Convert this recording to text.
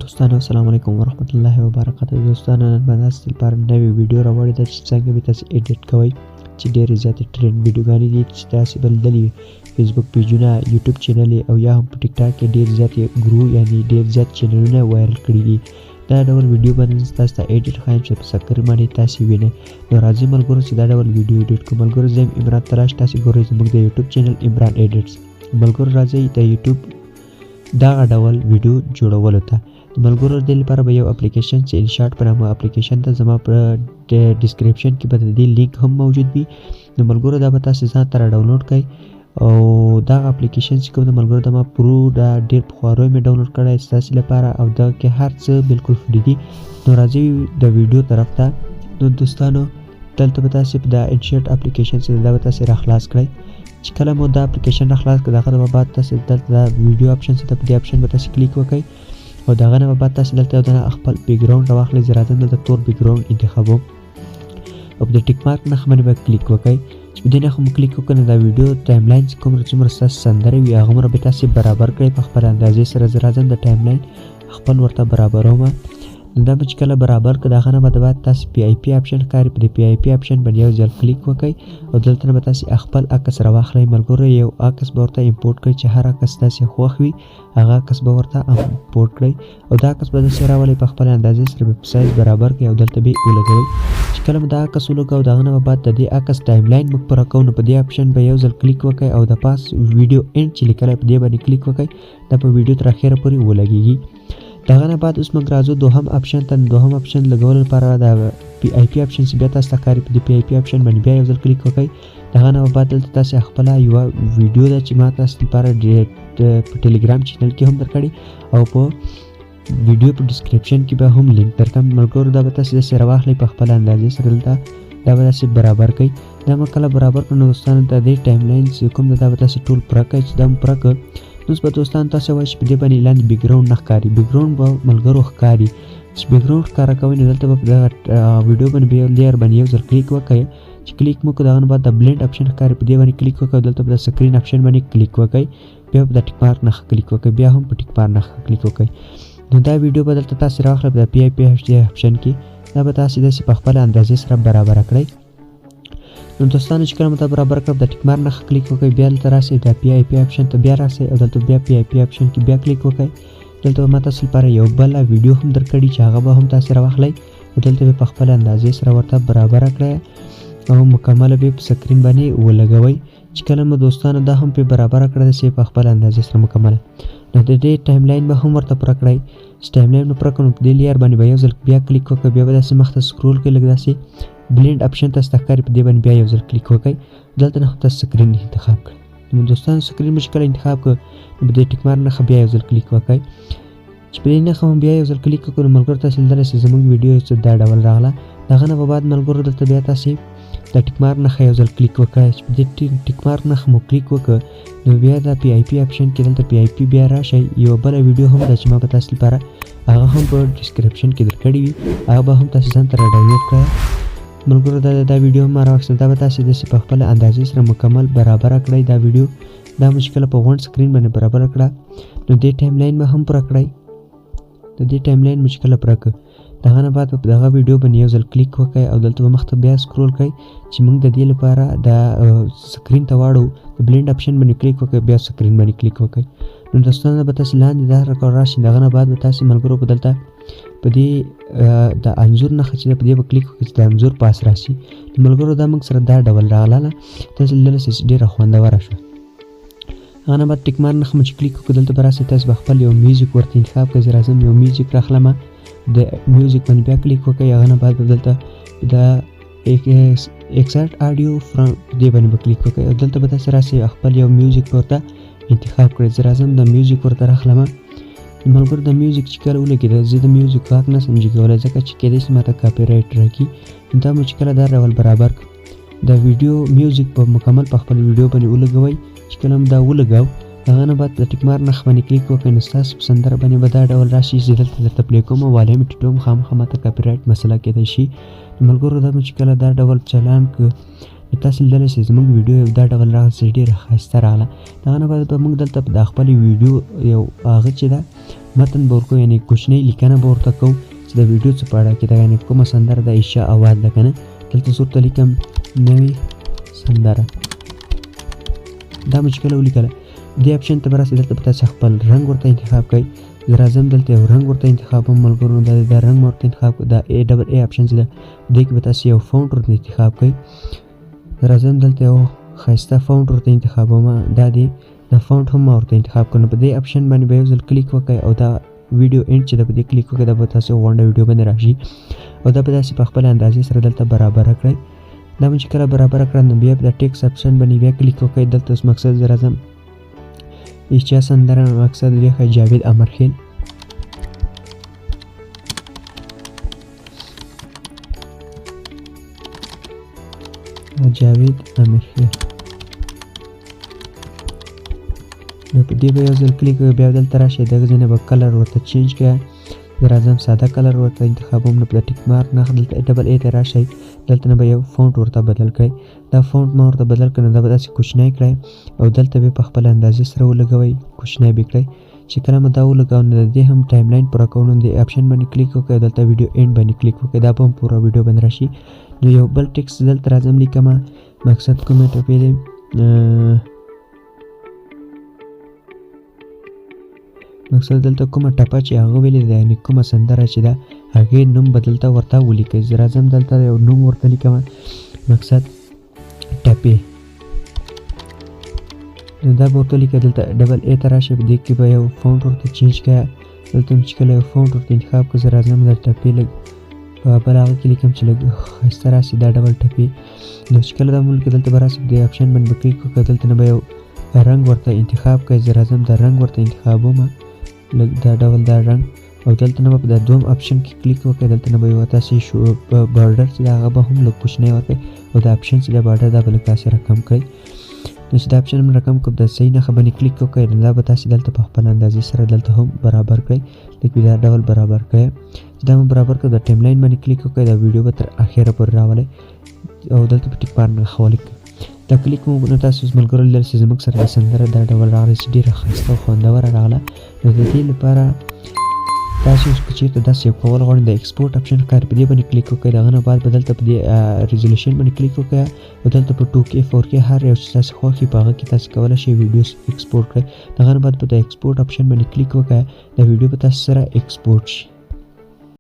دوستانو السلام علیکم ورحمت الله وبرکاته. دوستانو نن به تاسو لپاره نوې ویډیو راوړې ده چې څنګه به تاسو ایډیټ کوئ، چې ډېرې زیاتې ټرینډ ویډیوګانې دي چې تاسو به لیدلې وي. فیسبوک پیجونه، یوټیوب چینل او یا هم په ټیک ټاک کې ډېر زیاتې ګرو یعنې ډېر زیات چینلونه وایرل کړي دي. دا ډول ویډیو به نن تاسو ته ایډیټ ښایم چې په سکرین باندې تاسو وینئ. نو راځئ ملګرو چې دا ډول ویډیو ایډیټ کړو. ملګرو زه یم عمران تلاش، تاسو ګورئ زموږ د یوټیوب چینل عمران ایډیټس. ملګرو راځئ د یوټیوب دغه ډول ویډیو جوړولو ته. ملګرو د دې لپاره به یو اپلیکیشن چې انشاټ په نامه اپلیکیشن ته زما په ډسکرپشن کې به د دې لینک هم موجود وي. نو ملګرو دا به تاسو ځان ته را ډاونلوډ کړئ او دغه اپلیکیشن چې کوم د ملګرو د ما پرو دا ډېر پخواری مې ډاونلوډ کړی ستاسو لپاره او دا کې هر څه بالکل فری دي. نو راځئ د ویډیو طرف ته. نو دوستانو دلته به تاسو په دا انشاټ اپلیکیشن چې دا به تاسو را خلاص کړئ. چې کله مو دا اپلیکیشن را خلاص کړئ دغه نه بعد تاسو دلته دا ویډیو آپشن چې په دې آپشن به تاسو کلیک وکړئ او دغه نه بعد تاسو دلته یو دانه خپل بیک ګراوند راواخلئ. زه راځم دلته تور بیک ګراوند انتخابوم او په د ټیک مارک نښه باندې به کلیک وکړئ. چې په دې نښه مو کلیک وکړئ نو دا ویډیو ټایم لاین چې څومره ستاسو سندره وي هغومره به تاسې برابر کړئ په خپله اندازې سره. زه راځم د ټایم لاین خپل ورته برابرومه. نو دا به چې کله برابر کړه د هغه نه بعد تاسو پی آی پی آپشن ښکاري، په دې پی آی پی آپشن باندې یو ځل کلیک وکړئ او دلته نه به تاسو خپل عکس راواخلئ. ملګرو یو عکس به ورته امپورټ کړئ چې هر عکس تاسې خوښ وي هغه عکس به ورته امپورټ کړئ او دا عکس به داسې راولئ په خپله اندازې سره به په سایز برابر کړئ او دلته به یې ولګوئ. چې کله مو دا عکس ولګوو د هغه نه بعد د دې عکس ټایم لاین موږ پوره کوو نو په دې آپشن به یو ځل کلیک وکړئ او د پاس ویډیو اینډ چې لیکلی په دې باندې کلیک وکړئ. دا په ویډیو تر اخره پورې ولګېږي. دغه نه بعد اوس موږ راځو دوهم آپشن ته. دوهم آپشن لګولو لپاره د پی آی پی آپشن چې بیا تاسو ته ښکاري په دې پی آی پی آپشن باندې بیا یو ځل کلیک وکړئ. دغه نه بعد دلته تاسو خپله یوه ویډیو ده چې ما تاسو لپاره په ټلیګرام چینل کې هم درکړې او په ویډیو په ډسکرپشن کې به هم لینک درکړم. ملګرو دا به تاسو داسې راواخلئ په خپله اندازې سره دلته دا به داسې برابر کړئ. دا مو کله برابر کړو نو دوستانو د دې ټایم لاین چې کوم ده دا به تاسې ټول پوره کړئ. چې دا مو پوره کړ نو اوس به دوستانو تاسو وایئ چې په دې باندې لاندې بیک ګراوند نه ښکاري. بیک ګراوند به ملګرو ښکاري. چې بیک ګراوند ښکاره کوئ نو دلته به په دغه ویډیو باندې به یو لیر باندې یو ځل کلیک وکړئ. چې کلیک مو کړو دغه نه بعد د بلینډ آپشن ښکاري په دې باندې کلیک وکړئ او دلته په د سکرین آپشن باندې کلیک وکړئ. بیا په د ټیک مارک نښه کلیک وکړئ، بیا هم په ټیک مارک نښه کلیک وکړئ. نو دا ویډیو به دلته تاسو راواخلئ په د پی آی پی آپشن کې. دا به تاسو داسې په خپله اندازې سره برابره کړئ. نو دوستانو چې کله مو دا برابر کړه د ټیک مارک نښه کلیک وکړئ، بیا دلته راسئ د پی آی پی آپشن ته بیا راسئ او دلته بیا پی آی پی آپشن کې بیا کلیک وکړئ. دلته به ما تاسو لپاره یو بله ویډیو هم درکړي چې هغه به هم تاسو راواخلئ او دلته به په خپله اندازې سره ورته برابره کړئ او مکمله به په سکرین باندې ولګوئ. چې کله مو دوستانو دا هم پې برابره کړه داسې په خپله اندازې سره مکمله نو د دې ټایم لاین به هم ورته پوره کړئ. چې ټایم لاین مو پوره کړو نو په دې لیر باندې به یو ځل بیا کلیک وکړئ، بیا به داسې مخته سکرول کړئ لږ داسې بلینډ آپشن تاسو ته ښکاري په دې باندې بیا یو ځل کلیک وکړئ. دلته نه هم تاسو سکرین انتخاب کړئ. نو دوستانو سکرین مو چې کله انتخاب کړو نو په دې ټیک مارک نښه بیا یو ځل کلیک وکړئ. چې په دې نښه هم بیا یو ځل کلیک وکړو نو ملګرو تاسو لیدلی چې زموږ ویډیو چې دا ډول راغله. دغه نه به بعد ملګرو دلته بیا تاسې د ټیک مارک نښه یو ځل کلیک وکړئ. چې په دې ټیک مارک نښه مو کلیک وکړ نو بیا د پی آی پی آپشن کې دلته پی آی پی بیا راشئ. یوه بله ویډیو هم ده چې ما به تاسو لپاره هغه هم په ډسکرپشن کې درکړې وي، هغه به هم تاسو ځان ته را ډاونلوډ کړئ. ملګرو دا ویډیو هم ما راواخیسته. دا به تاسې داسې په خپله اندازې سره مکمل برابره کړئ. دا ویډیو دا مو چې کله په غونډ سکرین باندې برابره کړه نو دې ټایم لاین به هم پوره کړئ. د دې ټایم لاین مو چې کله پوره کړ دغه نه بعد په دغه ویډیو باندې یو ځل کلیک وکړئ او دلته به مخته بیا سکرول کړئ چې موږ د دې لپاره د سکرین ته واړو. د بلینډ آپشن باندې کلیک وکړئ، بیا سکرین باندې کلیک وکړئ. نو دوستانو به تاسې لاندې دا راشي. دغه نه بعد به تاسې ملګرو په دلته په دې د انځور نښه چې ده په دې به کلیک وکړئ چې د انځور پاس راشي. نو ملګرو دا موږ سره دا ډول راغله تاسې لیدلی چې ډېره خوندوره شوه. هغه نه بعد ټیک مارک نښه مو چې کلیک وکړو دلته به راسئ تاسې به خپل یو میوزیک ورته انتخاب کړئ. زه راځم یو میوزیک راخلمه، د میوزیک باندې بیا کلیک وکړئ. هغه نه بعد به دلته د ایکسارټ آډیو فرام دې باندې به کلیک وکړئ او دلته به تاسې راسئ خپل یو میوزیک ورته انتخاب کړئ. زه راځم د میوزیک ورته راخلمه. ملګرو د میوزیک چې کله ولګېده زه د میوزیک واک نه سم جګولی ځکه چې کېدای شي ماته کاپي رایټ راکړي. دا مو چې کله دا ډول برابر کړو د ویډیو میوزیک په مکمل په خپل ویډیو باندې ولګوئ. چې کله هم دا ولګاو دغه نه بعد د ټیک مارک نښه باندې کلیک وکړئ نو ستاسو په سندره باندې به دا ډول راشي. زه دلته درته پلی کوم او والیوم یې ټیټوم، خامخا ماته کاپي رایټ مسله کېدای شي. ملګرو دا مو چې کله دا ډول چلان کړ نو تاسو لیدلی شئ زموږ ویډیو یو دا ډول راغله چې ډېره ښایسته راغله. دغه نه بعد به موږ دلته د خپلې ویډیو یو هغه چې ده متن به ورکو یعنی کوچنۍ لیکنه به ورته کوو چې د ویډیو څه په اړه کې ده یعنی کومه سندره د انشا اواز ده که نه. دلته زه ورته لیکم نوې سندره. دا مې چې کله ولیکله دې اپشن ته به راسئ. دلته به تاسې خپل رنګ ورته انتخاب کوئ. زه راځم دلته یو رنګ ورته انتخابوم ملګرو. دا رنګ مې ورته انتخاب کړو. دا A اپشن چې ده دې کې به تاسې یو فونټ ورته انتخاب کوئ. زه راځم دلته یو ښایسته فونټ ورته انتخابوم. دا دی دا فونټ هم ما ورته انتخاب کړو. نو په دې اپشن باندې به یو ځل کلیک وکړئ او دا ویډیو اینډ چې ده په دې کلیک وکړئ دا به تاسې غونډه ویډیو باندې راشي او دا به داسې په خپله اندازې سره دلته برابره کړئ. دا مې چې کله برابره کړه نو بیا په د ټیکس اپشن باندې بیا کلیک وکړئ. دلته اوس مقصد زه راځم چا سندره مقصد دی ښه جاوید امرخیل. جاوید امرخیل. نو په دې به یو ځل کلیک وکړئ. بیا دلته راشئ دغه ځای نه به کلر ورته چینج کړئ. زه راځم ساده کلر ورته انتخابوم. نو په د ټیک مارک نښه دلته A ته راشئ. دلته نه به یو فونټ ورته بدل کړئ. دا فونټ ما ورته بدل کړ نو دا به داسې کوچنی کړئ او دلته به په خپله اندازې سره ولګوئ کوچنی به کړئ. چې کله مو دا ولګوو نو د دې هم ټایم لاین پوره کوو نو دې اپشن باندې کلیک وکړئ. دلته ویډیو اینډ باندې کلیک وکړئ. دا به هم پوره ویډیو باندې راشي. نو یو بل ټیکس دلته راځم لیکمه مقصد کومه ټپې دی مقصد دلته کومه ټپه چې هغه ویلې ده یعنې کومه سندره چې ده هغې نوم به دلته ورته ولیکئ. زه راځم دلته یو نوم ورته لیکمه مقصد ټپې. نو دا به ورته لیکئ. دلته A ته راشئ. په دې کې به یو فونټ ورته چینج کړئ. دلته مې چې کله یو فونټ ورته انتخاب کړو زه راځم د ټپې لږ په بل هغه کې لیکم چې لږ ښایسته راسي دا ډبل ټپې. نو چې کله دا مو ولیکئ دلته به راسئ په دې اپشن باندې به کلیک وکړئ. دلته نه به یو رنګ ورته انتخاب کړئ. زه راځم دا رنګ ورته انتخابوم لږ دا ډول دا رنګ او دلته نه به په دا دوم اپشن کې کلیک وکړئ. دلته نه به یو تاسې بارډر چې ده هغه به هم لږ کوچنی ورکړئ او دا اپشن چې ده بارډر دا به لږ تاسې رقم کړئ. نو چې دا اپشن هم رقم کړو د صحیح نښه باندې کلیک وکړئ نو دا به تاسې دلته په خپله اندازې سره دلته هم برابر کړئ. لږ دا ډول برابر کړئ. چې دا مو برابر کړو د ټایم لاین باندې کلیک وکړئ. دا ویډیو به تر اخره پورې راولئ او دلته په ټیک مارک نښه ولیکئ. دا کلیک مو نو تاسو اوس ملګرو لیدل چې زموږ سره د سندره دا ډول راغلی چې ډېره ښایسته او خوندوره راغله. نو د دې لپاره تاسو اوس که چېرته داسې یو کول غواړئ د ایکسپورټ اپشن ښکاري په دې باندې کلیک وکړئ. د هغه نه بعد به دلته په دې ریزولوشن باندې کلیک وکړئ او دلته په 2K 4K هر یو چې تاسې خوښ وي په هغه کې تاسې کولی شئ ویډیو ایکسپورټ کړئ. د هغه نه بعد په د ایکسپورټ اپشن باندې کلیک وکړئ. دا ویډیو به تاسو سره ایکسپورټ شي.